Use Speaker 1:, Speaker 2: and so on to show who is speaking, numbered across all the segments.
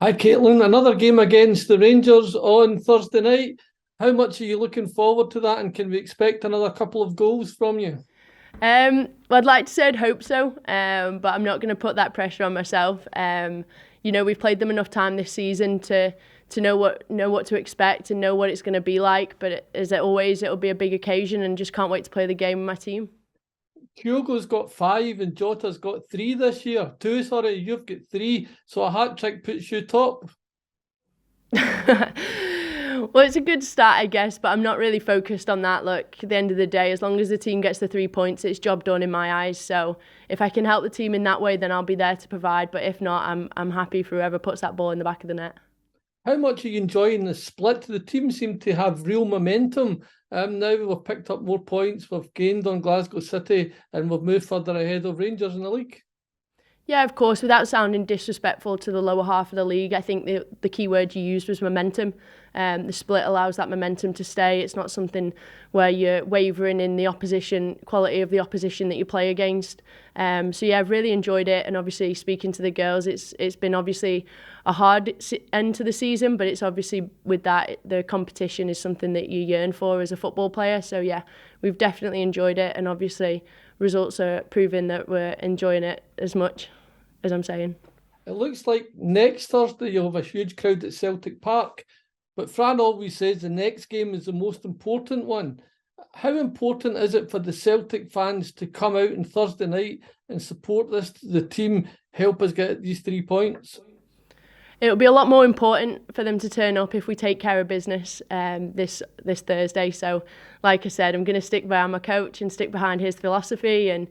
Speaker 1: Hi, Caitlin. Another game against the Rangers on Thursday night. How much are you looking forward to that, and can we expect another couple of goals from you?
Speaker 2: I'd like to say I'd hope so, but I'm not going to put that pressure on myself. We've played them enough time this season to know what to expect and know what it's going to be like. But as always, it'll be a big occasion, and just can't wait to play the game with my team.
Speaker 1: Hugo's got five and Jota's got three this year. Two, sorry, you've got three. So a hat trick puts you top.
Speaker 2: Well, it's a good start, I guess, but I'm not really focused on that. Look, at the end of the day, as long as the team gets the 3 points, it's job done in my eyes. So if I can help the team in that way, then I'll be there to provide. But if not, I'm happy for whoever puts that ball in the back of the net.
Speaker 1: How much are you enjoying the split? The team seem to have real momentum. Now we've picked up more points, we've gained on Glasgow City, and we've moved further ahead of Rangers in the league.
Speaker 2: Yeah, of course, without sounding disrespectful to the lower half of the league, I think the key word you used was momentum. The split allows that momentum to stay. It's not something where you're wavering in the opposition, quality of the opposition that you play against. So yeah, I've really enjoyed it. And obviously speaking to the girls, it's been obviously a hard end to the season, but it's obviously with that, the competition is something that you yearn for as a football player. So yeah, we've definitely enjoyed it. And obviously results are proving that we're enjoying it as much as I'm saying.
Speaker 1: It looks like next Thursday you'll have a huge crowd at Celtic Park, but Fran always says the next game is the most important one. How important is it for the Celtic fans to come out on Thursday night and support the team, help us get these 3 points?
Speaker 2: It'll be a lot more important for them to turn up if we take care of business this Thursday. So, like I said, I'm going to stick behind my coach and stick behind his philosophy, and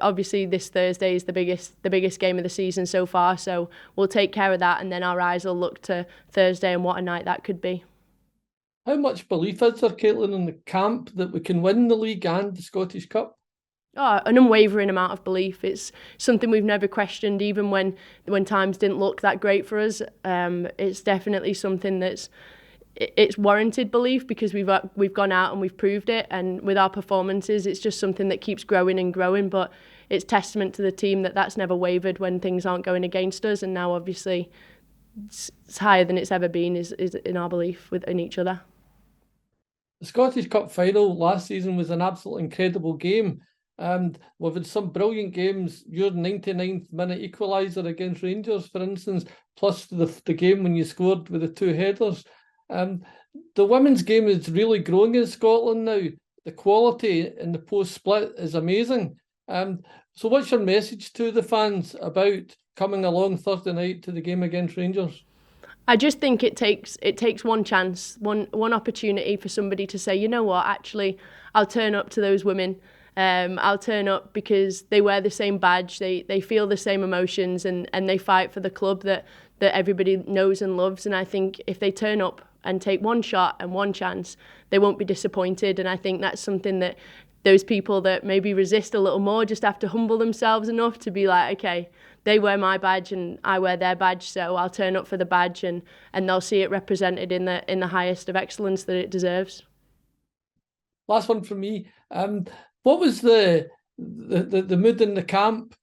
Speaker 2: obviously this Thursday is the biggest game of the season so far. So we'll take care of that, and then our eyes will look to Thursday and what a night that could be.
Speaker 1: How much belief is there, Caitlin, in the camp that we can win the league and the Scottish Cup?
Speaker 2: Oh, an unwavering amount of belief. It's something we've never questioned, even when times didn't look that great for us. It's definitely something it's warranted belief because we've gone out and we've proved it, and with our performances, it's just something that keeps growing and growing. But it's testament to the team that that's never wavered when things aren't going against us, and now obviously it's higher than it's ever been. Is in our belief within each other.
Speaker 1: The Scottish Cup final last season was an absolutely incredible game. And we've had some brilliant games. Your 99th minute equaliser against Rangers, for instance, plus the game when you scored with the two headers. Um, the women's game is really growing in Scotland now. The quality in the post split is amazing. So, what's your message to the fans about coming along Thursday night to the game against Rangers?
Speaker 2: I just think it takes one chance, one opportunity for somebody to say, you know what, actually, I'll turn up to those women. I'll turn up because they wear the same badge, they feel the same emotions, and they fight for the club that everybody knows and loves. And I think if they turn up and take one shot and one chance, they won't be disappointed. And I think that's something that those people that maybe resist a little more just have to humble themselves enough to be like, okay, they wear my badge and I wear their badge, so I'll turn up for the badge, and they'll see it represented in the highest of excellence that it deserves.
Speaker 1: Last one from me. What was the mood in the camp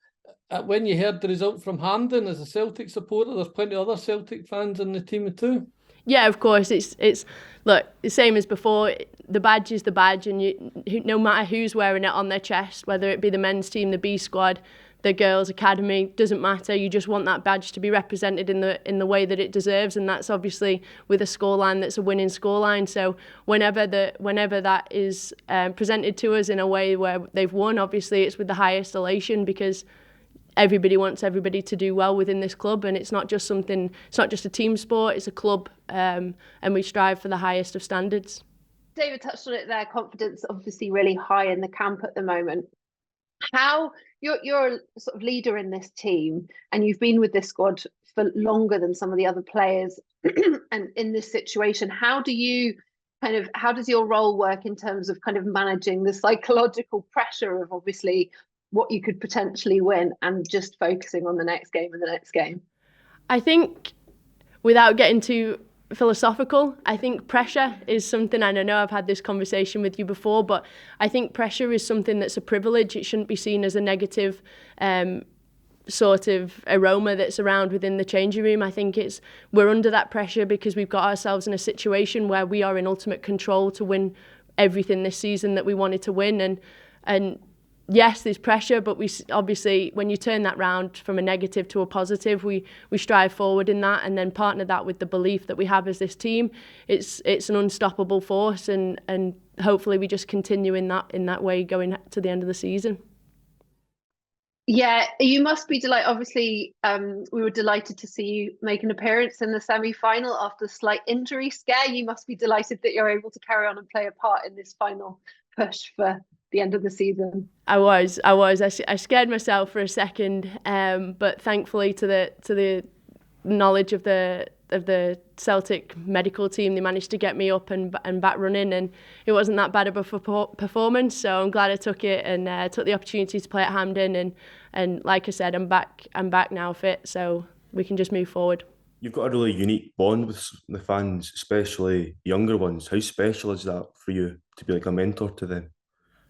Speaker 1: when you heard the result from Hampden as a Celtic supporter? There's plenty of other Celtic fans in the team too.
Speaker 2: Yeah, of course. It's look the same as before. The badge is the badge, and no matter who's wearing it on their chest, whether it be the men's team, the B squad, the girls' academy, doesn't matter. You just want that badge to be represented in the way that it deserves, and that's obviously with a scoreline that's a winning scoreline. So whenever that is presented to us in a way where they've won, obviously it's with the highest elation because everybody wants everybody to do well within this club, and it's not just a team sport, it's a club, and we strive for the highest of standards.
Speaker 3: David touched on it there. Confidence obviously really high in the camp at the moment. How you're a sort of leader in this team, and you've been with this squad for longer than some of the other players, and in this situation, how does your role work in terms of kind of managing the psychological pressure of obviously what you could potentially win and just focusing on the next game and the next game?
Speaker 2: I think, without getting too philosophical, I think pressure is something, and I know I've had this conversation with you before, but I think pressure is something that's a privilege. It shouldn't be seen as a negative sort of aroma that's around within the changing room. I think we're under that pressure because we've got ourselves in a situation where we are in ultimate control to win everything this season that we wanted to win, and yes, there's pressure, but we obviously, when you turn that round from a negative to a positive, we strive forward in that, and then partner that with the belief that we have as this team. It's an unstoppable force, and hopefully we just continue in that way going to the end of the season.
Speaker 3: Yeah, you must be delighted. Obviously, we were delighted to see you make an appearance in the semi-final after a slight injury scare. You must be delighted that you're able to carry on and play a part in this final push for the end of the season.
Speaker 2: I was. I scared myself for a second, but thankfully to the knowledge of the Celtic medical team, they managed to get me up and back running, and it wasn't that bad of a performance. So I'm glad I took it and took the opportunity to play at Hampden, and like I said, I'm back now fit, so we can just move forward.
Speaker 4: You've got a really unique bond with the fans, especially younger ones. How special is that for you to be like a mentor to them?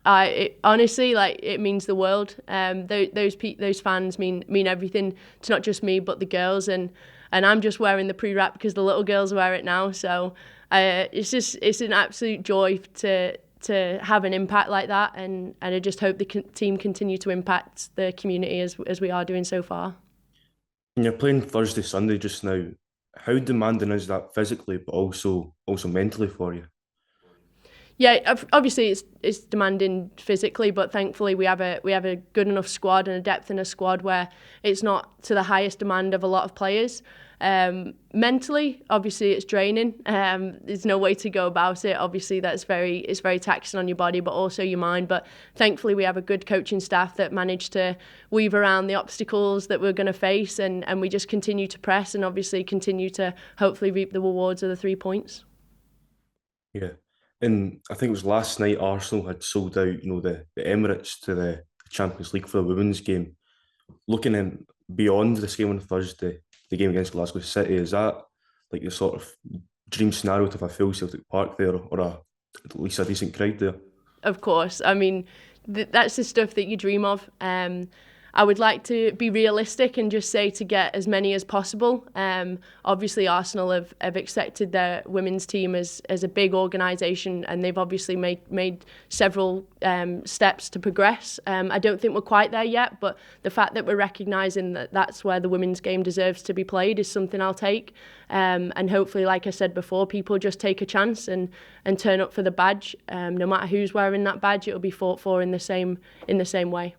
Speaker 2: Honestly, it means the world. Those fans mean everything to not just me but the girls, and I'm just wearing the pre-wrap because the little girls wear it now. So it's an absolute joy to have an impact like that, and I just hope the team continue to impact the community as we are doing so far.
Speaker 4: And you're playing Thursday, Sunday just now. How demanding is that physically, but also mentally for you?
Speaker 2: Yeah, obviously it's demanding physically, but thankfully we have a good enough squad and a depth in a squad where it's not to the highest demand of a lot of players. Mentally, obviously it's draining. There's no way to go about it. Obviously it's very taxing on your body, but also your mind. But thankfully we have a good coaching staff that managed to weave around the obstacles that we're going to face, and we just continue to press and obviously continue to hopefully reap the rewards of the 3 points.
Speaker 4: Yeah. And I think it was last night Arsenal had sold out, the Emirates to the Champions League for the women's game. Looking in beyond this game on Thursday, the game against Glasgow City, is that like the sort of dream scenario to have a full Celtic Park there, or at least a decent crowd there?
Speaker 2: Of course. I mean, that's the stuff that you dream of. I would like to be realistic and just say to get as many as possible. Obviously, Arsenal have accepted their women's team as a big organisation, and they've obviously made several steps to progress. I don't think we're quite there yet, but the fact that we're recognising that that's where the women's game deserves to be played is something I'll take. And hopefully, like I said before, people just take a chance and turn up for the badge. No matter who's wearing that badge, it'll be fought for in the same way.